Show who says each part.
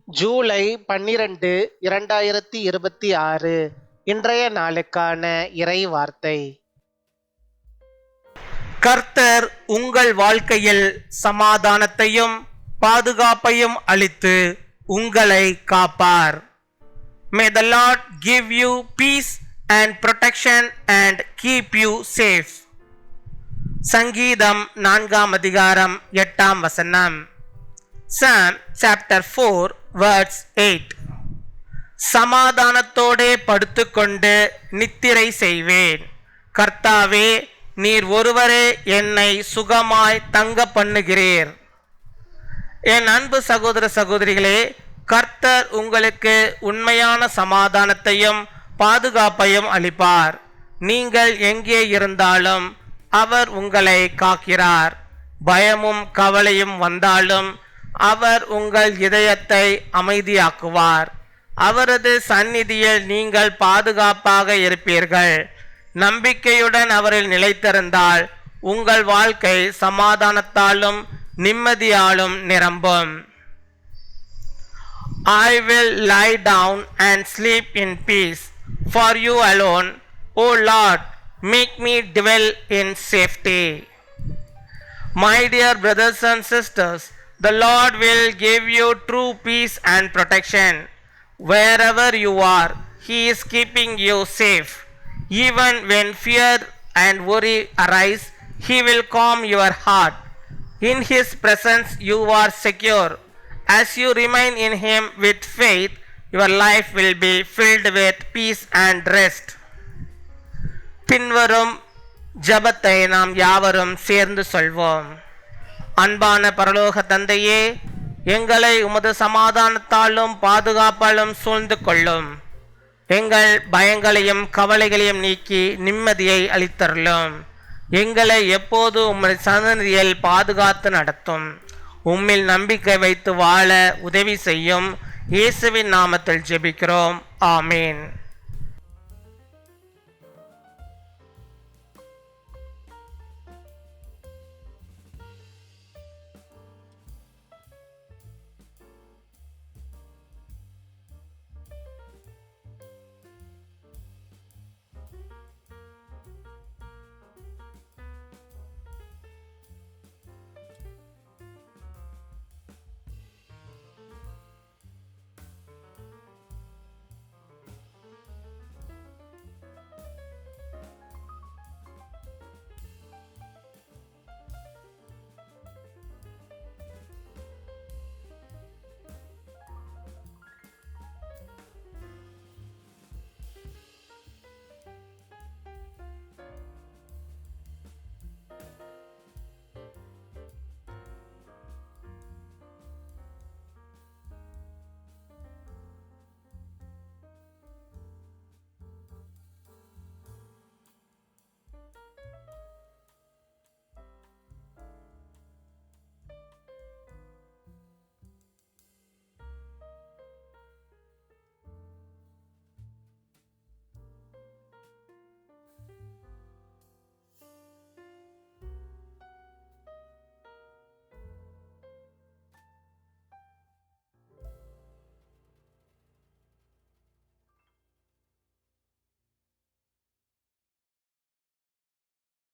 Speaker 1: ஜூலை 12, 2026 இன்றைய நாளுக்கான இறை வார்த்தை.
Speaker 2: கர்த்தர் உங்கள் வாழ்க்கையில் சமாதானத்தையும் பாதுகாப்பையும் அளித்து உங்களை காப்பார். May the Lord give you peace and protection and keep you safe. சங்கீதம் 4:8. Psalm chapter 4 verse 8. சமாதானத்தோடே படுத்துக்கொண்டு நித்திரை செய்வேன். கர்த்தாவே, நீர் ஒருவரே என்னை சுகமாய் தங்க பண்ணுகிறீர். என் அன்பு சகோதர சகோதரிகளே, கர்த்தர் உங்களுக்கு உண்மையான சமாதானத்தையும் பாதுகாப்பையும் அளிப்பார். நீங்கள் எங்கே இருந்தாலும் அவர் உங்களை காக்கிறார். பயமும் கவலையும் வந்தாலும் அவர் உங்கள் இதயத்தை அமைதியாக்குவார். அவரது சந்நிதியில் நீங்கள் பாதுகாப்பாக இருப்பீர்கள். நம்பிக்கையுடன் அவரில் நிலைத்திருந்தால் உங்கள் வாழ்க்கை சமாதானத்தாலும் நிம்மதியாலும் நிரம்பும். I will lie down and sleep in peace. For you alone, O Lord, make me dwell in safety. My dear brothers and sisters, the Lord will give you true peace and protection. Wherever you are, He is keeping you safe. Even when fear and worry arise, He will calm your heart. In His presence you are secure. As you remain in Him with faith, your life will be filled with peace and rest. பின்வரும் ஜெபத்தை நாம் யாவரும் சேர்ந்து சொல்வோம். அன்பான பரலோக தந்தையே, எங்களை உமது சமாதானத்தாலும் பாதுகாப்பாலும் சூழ்ந்து கொள்ளும். எங்கள் பயங்களையும் கவலைகளையும் நீக்கி நிம்மதியை அளித்தருளும். எங்களை எப்போது உமது சன்னதியில் பாதுகாத்து நடத்தும். உம்மில் நம்பிக்கை வைத்து வாழ உதவி செய்யும். இயேசுவின் நாமத்தில் ஜெபிக்கிறோம். ஆமீன்.